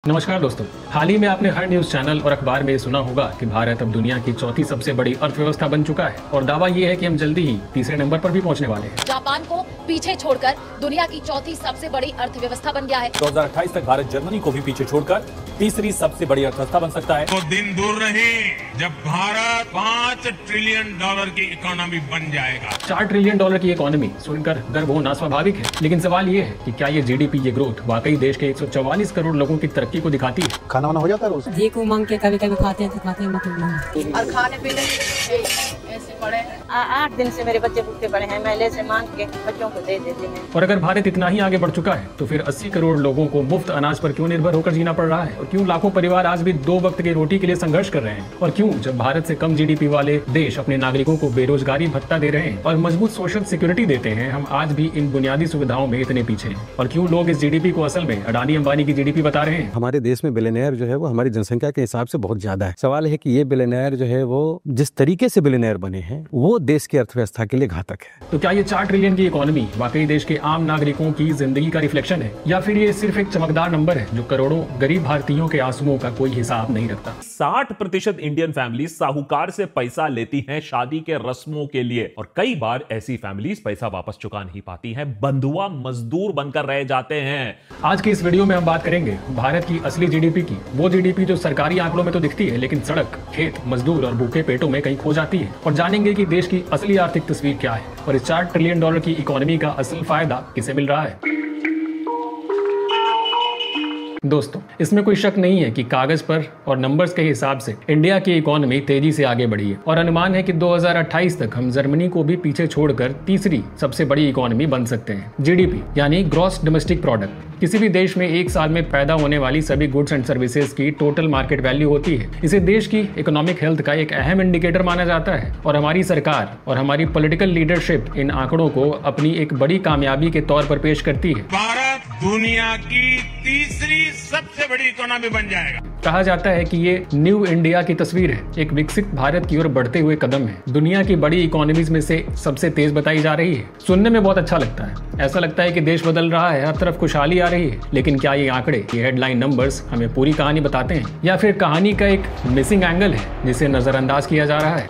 नमस्कार दोस्तों, हाल ही में आपने हर न्यूज चैनल और अखबार में सुना होगा कि भारत अब दुनिया की चौथी सबसे बड़ी अर्थव्यवस्था बन चुका है और दावा ये है कि हम जल्दी ही तीसरे नंबर पर भी पहुंचने वाले हैं। जापान को पीछे छोड़कर दुनिया की चौथी सबसे बड़ी अर्थव्यवस्था बन गया है। 2028 तक भारत जर्मनी को भी पीछे छोड़कर तीसरी सबसे बड़ी अर्थव्यवस्था बन सकता है। तो दिन दूर नहीं जब भारत $5 ट्रिलियन की इकोनॉमी बन जाएगा। $4 ट्रिलियन की इकोनॉमी सुनकर गर्व होना स्वाभाविक है, लेकिन सवाल ये है कि क्या ये जीडीपी ये ग्रोथ वाकई देश के 144 करोड़ लोगों की तरक्की को दिखाती है? खाना वाना हो जाता है रोज? जी को मांग के कभी कभी खाते हैं तो खाते हैं, मतलब और खाने पीने ऐसे पड़े 8 दिन से मेरे बच्चे भूखे पड़े हैं, मैले से मांग के बच्चों को दे देते हैं। और अगर भारत इतना ही आगे बढ़ चुका है तो फिर 80 करोड़ लोगों को मुफ्त अनाज पर क्यों निर्भर होकर जीना पड़ रहा है? और क्यों लाखों परिवार आज भी 2 वक्त की रोटी के लिए संघर्ष कर रहे हैं? और क्यों जब भारत से कम जीडीपी वाले देश अपने नागरिकों को बेरोजगारी भत्ता दे रहे हैं और मजबूत सोशल सिक्योरिटी देते हैं, हम आज भी इन बुनियादी सुविधाओं में इतने पीछे हैं? और क्यों लोग इस जीडीपी को असल में अडानी अंबानी की जीडीपी बता रहे हैं? हमारे देश में बिलियनियर जो है वो हमारी जनसंख्या के हिसाब से बहुत ज्यादा है। सवाल है कि ये बिलियनियर जो है वो जिस तरीके से बिलियनियर बने हैं वो देश की अर्थव्यवस्था के लिए घातक है। तो क्या ये 4 ट्रिलियन की इकोनॉमी वाकई देश के आम नागरिकों की जिंदगी का रिफ्लेक्शन है, या फिर ये सिर्फ एक चमकदार नंबर है जो करोड़ों गरीब भारतीयों के आंसुओं का कोई हिसाब नहीं रखता? 60% इंडियन फैमिली साहूकार से पैसा लेती हैं शादी के रस्मों के लिए, और कई बार ऐसी फैमिलीज पैसा वापस चुका नहीं पाती हैं, बंधुआ मजदूर बनकर रह जाते हैं। आज की इस वीडियो में हम बात करेंगे भारत की असली जीडीपी की, वो जीडीपी जो सरकारी आंकड़ों में तो दिखती है लेकिन सड़क, खेत, मजदूर और भूखे पेटों में कहीं खो जाती है। और जानेंगे कि देश की असली आर्थिक तस्वीर क्या है और इस $4 ट्रिलियन की इकोनॉमी का असल फायदा किसे मिल रहा है। दोस्तों, इसमें कोई शक नहीं है कि कागज पर और नंबर्स के हिसाब से इंडिया की इकोनॉमी तेजी से आगे बढ़ी है और अनुमान है कि 2028 तक हम जर्मनी को भी पीछे छोड़कर तीसरी सबसे बड़ी इकोनॉमी बन सकते हैं। जीडीपी यानी ग्रॉस डोमेस्टिक प्रोडक्ट किसी भी देश में एक साल में पैदा होने वाली सभी गुड्स एंड सर्विसेज की टोटल मार्केट वैल्यू होती है। इसे देश की इकोनॉमिक हेल्थ का एक अहम इंडिकेटर माना जाता है और हमारी सरकार और हमारी पॉलिटिकल लीडरशिप इन आंकड़ों को अपनी एक बड़ी कामयाबी के तौर पर पेश करती है। भारत दुनिया की तीसरी सबसे बड़ी इकोनॉमी बन जाएगा। कहा जाता है कि ये न्यू इंडिया की तस्वीर है, एक विकसित भारत की ओर बढ़ते हुए कदम है। दुनिया की बड़ी इकोनॉमीज में से सबसे तेज बताई जा रही है। सुनने में बहुत अच्छा लगता है, ऐसा लगता है कि देश बदल रहा है, हर तरफ खुशहाली आ रही है। लेकिन क्या ये आंकड़े, ये हेडलाइन नंबर्स हमें पूरी कहानी बताते हैं, या फिर कहानी का एक मिसिंग एंगल है जिसे नजरअंदाज किया जा रहा है?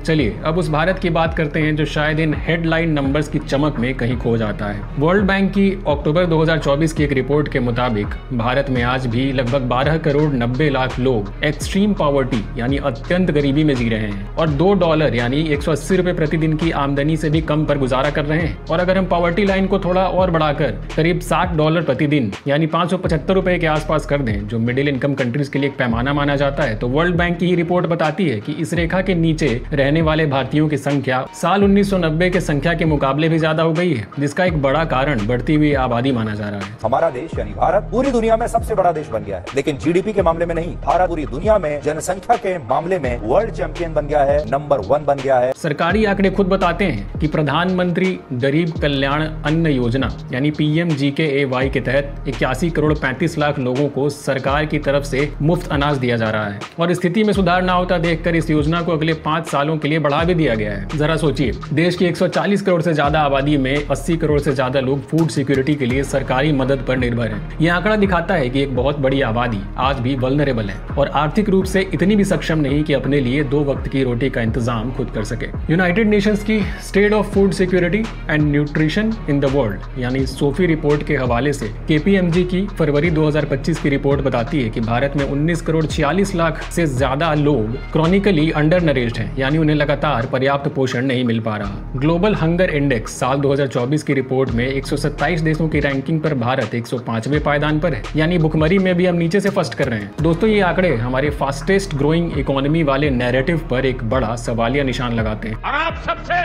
चलिए अब उस भारत की बात करते हैं जो शायद इन हेडलाइन नंबर्स की चमक में कहीं खो जाता है। वर्ल्ड बैंक की अक्टूबर 2024 की एक रिपोर्ट के मुताबिक भारत में आज भी लगभग 12 करोड़ 90 लाख लोग एक्सट्रीम पॉवर्टी यानी अत्यंत गरीबी में जी रहे हैं और $2 यानी 180 रुपए प्रतिदिन की आमदनी से भी कम पर गुजारा कर रहे हैं। और अगर हम पॉवर्टी लाइन को थोड़ा और बढ़ाकर करीब $60 प्रतिदिन यानी 575 रुपए के आसपास कर दें, जो मिडिल इनकम कंट्रीज के लिए एक पैमाना माना जाता है, तो वर्ल्ड बैंक की ही रिपोर्ट बताती है कि इस रेखा के नीचे रहने वाले भारतीयों की संख्या साल 1990 के संख्या के मुकाबले भी ज्यादा हो गई है, जिसका एक बड़ा कारण बढ़ती हुई आबादी माना जा रहा है। हमारा देश यानी भारत पूरी दुनिया में सबसे बड़ा देश बन गया है, लेकिन जीडीपी के मामले में नहीं। भारत पूरी दुनिया में जनसंख्या के मामले में वर्ल्ड चैंपियन बन गया है, नंबर 1 बन गया है। सरकारी आंकड़े खुद बताते हैं कि प्रधानमंत्री गरीब कल्याण अन्न योजना यानी PMGKAY के तहत 81 करोड़ 35 लाख लोगों को सरकार की तरफ से मुफ्त अनाज दिया जा रहा है और स्थिति में सुधार न होता देखकर इस योजना को अगले 5 सालों के लिए बढ़ा भी दिया गया है। जरा सोचिए, देश की 140 करोड़ से ज्यादा आबादी में 80 करोड़ से ज्यादा लोग फूड सिक्योरिटी के लिए सरकारी मदद पर निर्भर हैं। यह आंकड़ा दिखाता है कि एक बहुत बड़ी आबादी आज भी वल्नरेबल है और आर्थिक रूप से इतनी भी सक्षम नहीं कि अपने लिए 2 वक्त की रोटी का इंतजाम खुद कर सके। यूनाइटेड नेशंस की state of food security and nutrition in the world यानी सोफी रिपोर्ट के हवाले से KPMG की फरवरी 2025 की रिपोर्ट बताती है कि भारत में 19 करोड़ 46 लाख से ज्यादा लोग क्रॉनिकली अंडर नरिश्ड हैं, यानी उन्हें लगातार पर्याप्त पोषण नहीं मिल पा रहा। ग्लोबल हंगर इंडेक्स साल 2024 की रिपोर्ट में 127 देशों की रैंकिंग पर भारत 105वें पायदान पर है, यानी भुखमरी में भी हम नीचे से फर्स्ट कर रहे हैं। दोस्तों, ये आंकड़े हमारे फास्टेस्ट ग्रोइंग इकोनॉमी वाले नैरेटिव पर एक बड़ा सवालिया निशान लगाते हैं। और आप सबसे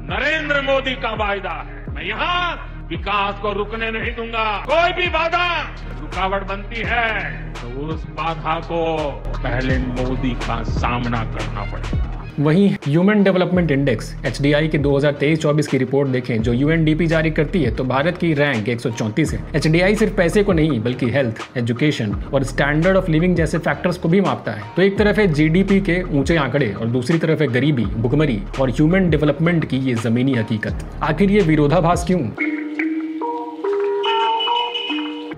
नरेंद्र मोदी का वायदा है, मैं यहाँ विकास को रुकने नहीं दूंगा। कोई भी बाधा रुकावट बनती है तो उस बाधा को पहले मोदी का सामना करना पड़ेगा। वहीं ह्यूमन डेवलपमेंट इंडेक्स HDI की 2023-24 की रिपोर्ट देखें जो UNDP जारी करती है, तो भारत की रैंक 134 है। HDI सिर्फ पैसे को नहीं बल्कि हेल्थ, एजुकेशन और स्टैंडर्ड ऑफ लिविंग जैसे फैक्टर्स को भी मापता है। तो एक तरफ है GDP के ऊंचे आंकड़े और दूसरी तरफ है गरीबी, भुखमरी और ह्यूमन डेवलपमेंट की ये जमीनी हकीकत। आखिर ये विरोधाभास क्यों?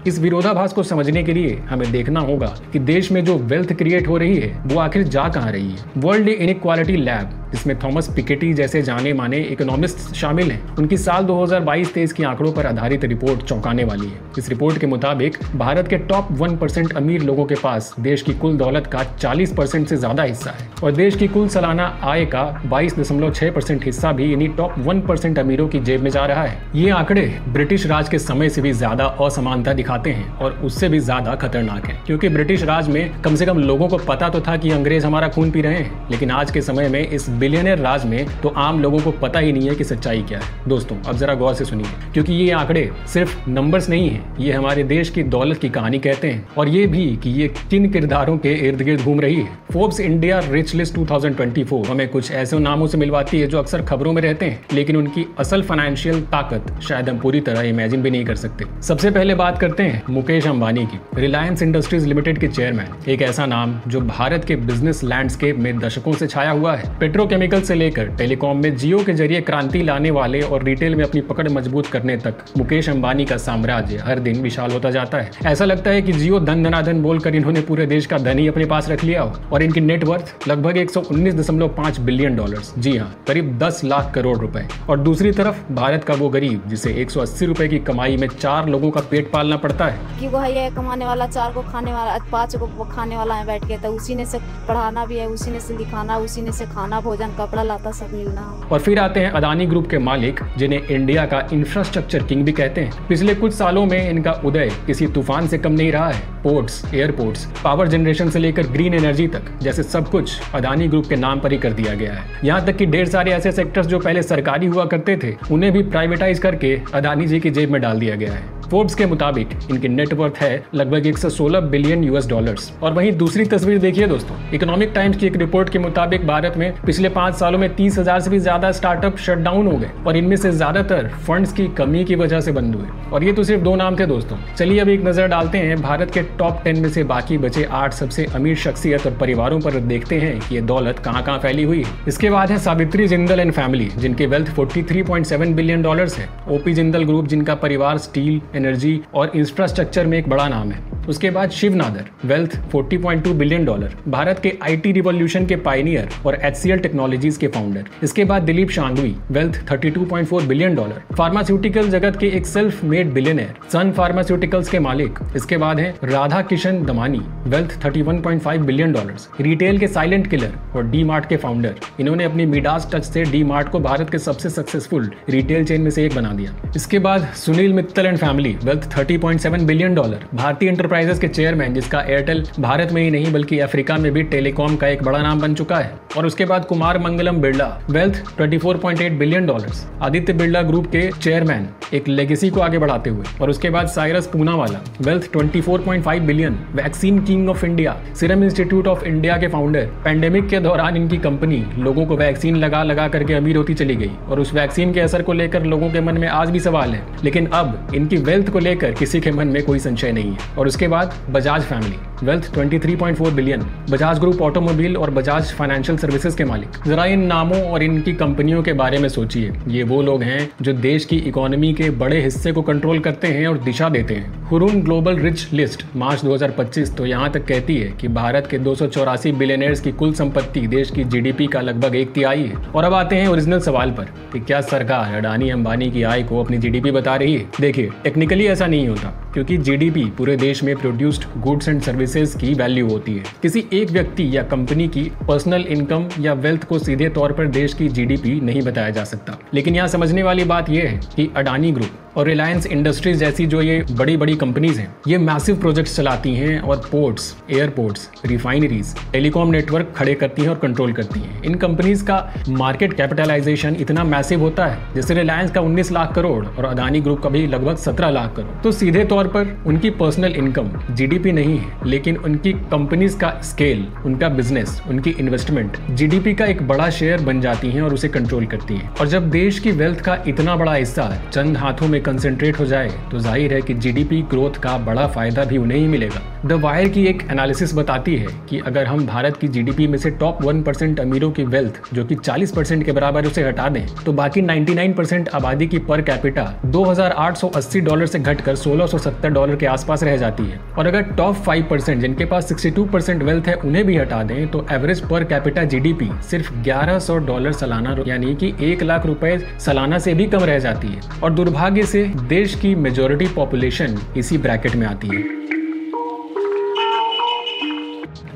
इस विरोधाभास को समझने के लिए हमें देखना होगा कि देश में जो वेल्थ क्रिएट हो रही है वो आखिर जा कहां रही है। वर्ल्ड इनइक्वालिटी लैब, जिसमें थॉमस पिकेटी जैसे जाने माने इकोनॉमिस्ट शामिल हैं, उनकी साल 2022-23 के आंकड़ों पर आधारित रिपोर्ट चौंकाने वाली है। इस रिपोर्ट के मुताबिक भारत के टॉप 1% अमीर लोगों के पास देश की कुल दौलत का 40% से ज्यादा हिस्सा है और देश की कुल सालाना आय का 22.6% हिस्सा भी इन्हीं टॉप 1% अमीरों की जेब में जा रहा है। ये आंकड़े ब्रिटिश राज के समय से भी ज्यादा असमानता दिखाते हैं और उससे भी ज्यादा खतरनाक है, क्योंकि ब्रिटिश राज में कम से कम लोगों को पता तो था कि अंग्रेज हमारा खून पी रहे हैं, लेकिन आज के समय में इस बिलियनर राज में तो आम लोगों को पता ही नहीं है कि सच्चाई क्या है। दोस्तों अब जरा गौर से सुनिए, क्योंकि ये आंकड़े सिर्फ नंबर्स नहीं है, ये हमारे देश की दौलत की कहानी कहते हैं और ये भी कि ये किन किरदारों के इर्द गिर्द घूम रही है। फोर्ब्स इंडिया रिच लिस्ट 2024 हमें कुछ ऐसे नामों से मिलवाती है जो अक्सर खबरों में रहते हैं, लेकिन उनकी असल फाइनेंशियल ताकत शायद हम पूरी तरह इमेजिन भी नहीं कर सकते। सबसे पहले बात करते हैं मुकेश अंबानी की, रिलायंस इंडस्ट्रीज लिमिटेड के चेयरमैन। एक ऐसा नाम जो भारत के बिजनेस लैंडस्केप में दशकों से छाया हुआ है। पेट्रोकेमिकल से लेकर टेलीकॉम में जियो के जरिए क्रांति लाने वाले और रिटेल में अपनी पकड़ मजबूत करने तक मुकेश अंबानी का साम्राज्य हर दिन विशाल होता जाता है। ऐसा लगता है कि जियो धन धनाधन बोलकर इन्होंने पूरे देश का धन ही अपने पास रख लिया हो और इनकी नेटवर्थ लगभग 119.5 बिलियन डॉलर्स, जी हाँ, करीब 10 लाख करोड़ रुपए। और दूसरी तरफ भारत का वो गरीब जिसे 180 रुपए की कमाई में 4 लोगों का पेट पालना पड़ता है। कि वो है कमाने वाला, 4 को खाने वाला, 5 को खाने वाला है बैठ के, तो उसी ने से पढ़ाना भी है, उसी ने से लिखाना, उसी ने से खाना, भोजन, कपड़ा लाता सब मिलना। और फिर आते हैं अदानी ग्रुप के मालिक, जिन्हें इंडिया का इंफ्रास्ट्रक्चर किंग भी कहते हैं। पिछले कुछ सालों में इनका उदय किसी तूफान से कम नहीं रहा है। पोर्ट्स, एयरपोर्ट्स, पावर जनरेशन से लेकर ग्रीन एनर्जी तक, जैसे सब कुछ अदानी ग्रुप के नाम पर ही कर दिया गया है। यहाँ तक कि ढेर सारे ऐसे सेक्टर्स जो पहले सरकारी हुआ करते थे उन्हें भी प्राइवेटाइज करके अदानी जी की जेब में डाल दिया गया है। फोर्ब्स के मुताबिक इनकी नेटवर्थ है लगभग 116 बिलियन US डॉलर्स। और वहीं दूसरी तस्वीर देखिए दोस्तों, इकोनॉमिक टाइम्स की एक रिपोर्ट के मुताबिक भारत में पिछले 5 सालों में 30,000 से भी ज्यादा स्टार्टअप शटडाउन हो गए और इनमें से ज्यादातर फंड्स की कमी की वजह से बंद हुए। और ये तो सिर्फ 2 नाम थे दोस्तों। चलिए अब एक नजर डालते हैं भारत के टॉप 10 में से बाकी बचे 8 सबसे अमीर शख्सियत और परिवारों पर, देखते हैं कि ये दौलत कहां फैली हुई है। इसके बाद है सावित्री जिंदल एंड फैमिली, जिनकी वेल्थ 43.7 बिलियन डॉलर्स है। ओपी जिंदल ग्रुप, जिनका परिवार स्टील, एनर्जी और इंफ्रास्ट्रक्चर में एक बड़ा नाम है। उसके बाद Shiv Nadar, wealth 40.2 billion dollar, Bharat के IT रिवॉल्यूशन के पायनियर और HCL टेक्नोलॉजीज के फाउंडर। इसके बाद Dilip Shanghvi, wealth 32.4 billion dollar, pharmaceutical जगत के एक self made billionaire, Sun Pharmaceuticals के मालिक। इसके बाद है Radha Kishan Damani, wealth 31.5 billion dollars, retail के साइलेंट किलर और डी मार्ट के फाउंडर। इन्होंने अपनी मिडास टच से डी मार्ट को भारत के सबसे सक्सेसफुल रिटेल चेन में से एक बना दिया। इसके बाद Sunil Mittal and family, wealth 30.7 billion dollar, भारतीय एंटरप्राइजेस के चेयरमैन, जिसका एयरटेल भारत में ही नहीं बल्कि अफ्रीका में भी टेलीकॉम का एक बड़ा नाम बन चुका है। और उसके बाद Kumar Mangalam Birla, wealth 24.8 billion dollars, Aditya Birla group के चेयरमैन, एक लेगेसी को आगे बढ़ाते हुए। और उसके बाद Cyrus Poonawalla, wealth 24.5 billion, vaccine king of India, Serum Institute of India के फाउंडर। पैंडेमिक के दौरान इनकी कंपनी लोगों को वैक्सीन लगा करके अमीर होती चली गई और उस वैक्सीन के असर को लेकर लोगों के मन में आज भी सवाल है, लेकिन अब इनकी वेल्थ को लेकर किसी के मन में कोई संशय नहीं है। और उसके बाद Bajaj family, wealth 23.4 billion, Bajaj group automobile और बजाज फाइनेंशियल सर्विसेज के मालिक। जरा इन नामों और इनकी कंपनियों के बारे में सोचिए। ये वो लोग हैं जो देश की इकोनॉमी के बड़े हिस्से को कंट्रोल करते हैं और दिशा देते हैं। हुरून ग्लोबल रिच लिस्ट मार्च 2025 तो यहाँ तक कहती है कि भारत के 284 बिलियनर्स की कुल संपत्ति देश की GDP का लगभग 1/3 है। और अब आते हैं ओरिजिनल सवाल पर कि क्या सरकार अडानी अंबानी की आय को अपनी GDP बता रही है? देखिए, टेक्निकली ऐसा नहीं होता, क्योंकि GDP पूरे देश में प्रोड्यूस्ड गुड्स एंड सर्विसेज की वैल्यू होती है। किसी एक व्यक्ति या कंपनी की पर्सनल इनकम या वेल्थ को सीधे तौर पर देश की GDP नहीं बताया जा सकता। लेकिन यहाँ समझने वाली बात यह है कि अडानी ग्रुप और रिलायंस इंडस्ट्रीज जैसी जो ये बड़ी बड़ी कंपनीज हैं, ये मैसिव प्रोजेक्ट्स चलाती हैं और ports, airports, refineries, telecom network खड़े करती हैं और कंट्रोल करती हैं। इन कंपनीज का मार्केट कैपिटलाइजेशन इतना मैसिव होता है, जैसे रिलायंस का 19 लाख करोड़ और अडानी ग्रुप का भी लगभग 17 लाख करोड़। तो सीधे तौर पर उनकी पर्सनल इनकम GDP नहीं है, लेकिन उनकी कंपनीज का स्केल, उनका बिजनेस, उनकी इन्वेस्टमेंट GDP का एक बड़ा शेयर बन जाती हैं और उसे कंट्रोल करती हैं। और जब देश की वेल्थ का इतना बड़ा हिस्सा चंद हाथों में कंसंट्रेट हो जाए तो जाहिर है कि GDP ग्रोथ का बड़ा फायदा भी उन्हें ही मिलेगा। द वायर की एक एनालिसिस बताती है कि अगर हम भारत की जीडीपी में से टॉप 1% अमीरों की वेल्थ जो कि 40% के बराबर उसे हटा दें तो बाकी 99% आबादी की पर कैपिटा $2,880 से घटकर $1,670 के आसपास रह जाती है। और अगर टॉप 5% जिनके पास 62% वेल्थ है उन्हें भी हटा दें तो एवरेज पर कैपिटा जीडीपी सिर्फ $1,100 सालाना यानी कि 1 लाख रुपए सालाना से भी कम रह जाती है। और दुर्भाग्य से देश की मेजॉरिटी पॉपुलेशन इसी ब्रैकेट में आती है।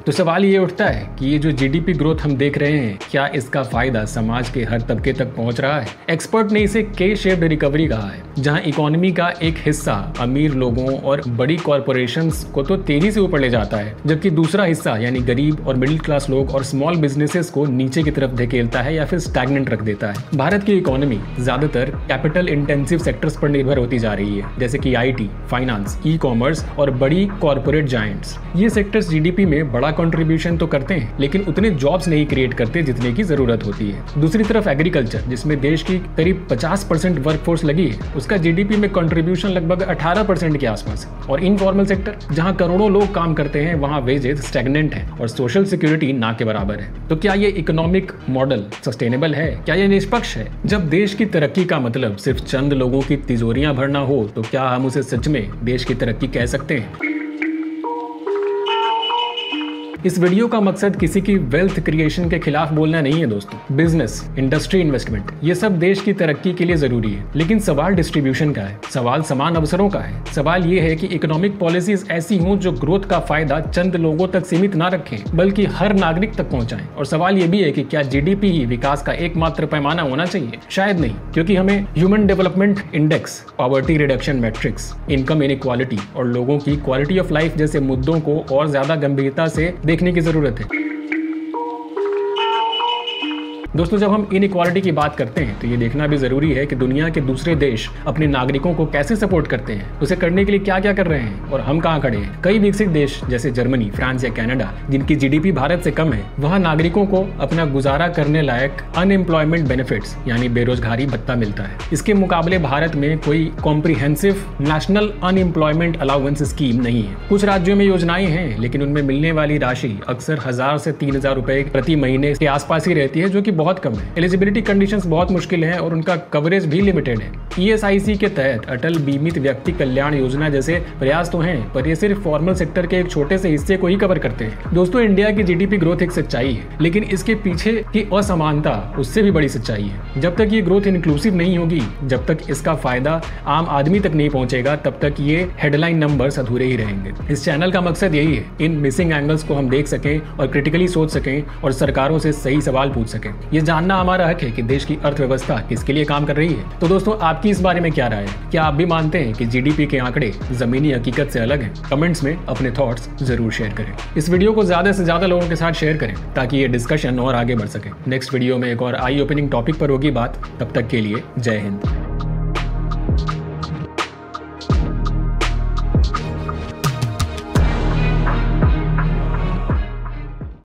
तो सवाल ये उठता है कि ये जो जीडीपी ग्रोथ हम देख रहे हैं क्या इसका फायदा समाज के हर तबके तक पहुंच रहा है? एक्सपर्ट ने इसे के शेप्ड रिकवरी कहा है, जहां इकोनॉमी का एक हिस्सा अमीर लोगों और बड़ी कॉरपोरेशंस को तो तेजी से ऊपर ले जाता है, जबकि दूसरा हिस्सा यानी गरीब और मिडिल क्लास लोग और स्मॉल बिजनेसेस को नीचे की तरफ धकेलता है या फिर स्टैग्नेंट रख देता है। भारत की इकोनॉमी ज्यादातर कैपिटल इंटेंसिव सेक्टर्स पर निर्भर होती जा रही है, जैसे कि IT, फाइनेंस, ई-कॉमर्स और बड़ी कॉर्पोरेट जायंट्स। ये सेक्टर्स जीडीपी में बड़ा कंट्रीब्यूशन तो करते हैं लेकिन उतने जॉब्स नहीं क्रिएट करते जितने की जरूरत होती है। दूसरी तरफ एग्रीकल्चर, जिसमें देश की करीब 50% वर्कफोर्स लगी है, उसका जीडीपी में कंट्रीब्यूशन लगभग 18% के आसपास है। और इनफॉर्मल सेक्टर, जहां करोड़ों लोग काम करते हैं, वहां वेजेस स्टैग्नेंट है और सोशल सिक्योरिटी ना के बराबर है। तो क्या ये इकोनॉमिक मॉडल सस्टेनेबल है? क्या ये निष्पक्ष है? जब देश की तरक्की का मतलब सिर्फ चंद लोगों की तिजोरियां भरना हो तो क्या हम उसे सच में देश की तरक्की कह सकते हैं? इस वीडियो का मकसद किसी की वेल्थ क्रिएशन के खिलाफ बोलना नहीं है दोस्तों। बिजनेस, इंडस्ट्री, इन्वेस्टमेंट ये सब देश की तरक्की के लिए जरूरी है, लेकिन सवाल डिस्ट्रीब्यूशन का है, सवाल समान अवसरों का है। सवाल ये है कि इकोनॉमिक पॉलिसीज ऐसी हों जो ग्रोथ का फायदा चंद लोगों तक सीमित ना रखें बल्कि हर नागरिक तक पहुंचाएं। और सवाल ये भी है कि क्या जीडीपी ही विकास का एकमात्र पैमाना होना चाहिए? शायद नहीं, क्योंकि हमें human development index, poverty reduction matrix, income inequality और लोगों की क्वालिटी ऑफ लाइफ जैसे मुद्दों को और ज्यादा गंभीरता से देखने की जरूरत है। दोस्तों, जब हम इनइक्वालिटी की बात करते हैं तो ये देखना भी जरूरी है कि दुनिया के दूसरे देश अपने नागरिकों को कैसे सपोर्ट करते हैं, उसे करने के लिए क्या क्या कर रहे हैं और हम कहाँ खड़े हैं। कई विकसित देश जैसे जर्मनी, फ्रांस या कनाडा, जिनकी जीडीपी भारत से कम है, वहाँ नागरिकों को अपना गुजारा करने लायक अनएम्प्लॉयमेंट बेनिफिट्स यानी बेरोजगारी भत्ता मिलता है। इसके मुकाबले भारत में कोई comprehensive national unemployment allowance scheme नहीं है। कुछ राज्यों में योजनाएं हैं लेकिन उनमें मिलने वाली राशि अक्सर 1000 से 3000 रुपए प्रति महीने के आसपास ही रहती है, जो कि बहुत कम है। एलिजिबिलिटी कंडीशंस बहुत मुश्किल है और उनका कवरेज भी लिमिटेड है। ईएसआईसी के तहत अटल बीमित व्यक्ति कल्याण योजना जैसे प्रयास तो हैं, पर ये सिर्फ फॉर्मल सेक्टर के एक छोटे से हिस्से को ही कवर करते हैं। दोस्तों, इंडिया की जीडीपी ग्रोथ एक सच्चाई है, लेकिन इसके पीछे की असमानता उससे भी बड़ी सच्चाई है। जब तक ये ग्रोथ इंक्लूसिव नहीं होगी, जब तक इसका फायदा आम आदमी तक नहीं पहुंचेगा, तब तक ये हेडलाइन नंबर्स अधूरे ही रहेंगे। इस चैनल का मकसद यही है, इन मिसिंग एंगल्स को हम देख सकें और क्रिटिकली सोच सकें और सरकारों से सही सवाल पूछ सकें। ये जानना हमारा हक है कि देश की अर्थव्यवस्था किसके लिए काम कर रही है। तो दोस्तों, आपकी इस बारे में क्या राय है? क्या आप भी मानते हैं कि जीडीपी के आंकड़े जमीनी हकीकत से अलग हैं? कमेंट्स में अपने थॉट्स जरूर शेयर करें। इस वीडियो को ज्यादा से ज्यादा लोगों के साथ शेयर करें ताकि ये डिस्कशन और आगे बढ़ सके। नेक्स्ट वीडियो में एक और आई ओपनिंग टॉपिक पर होगी बात। तब तक के लिए जय हिंद।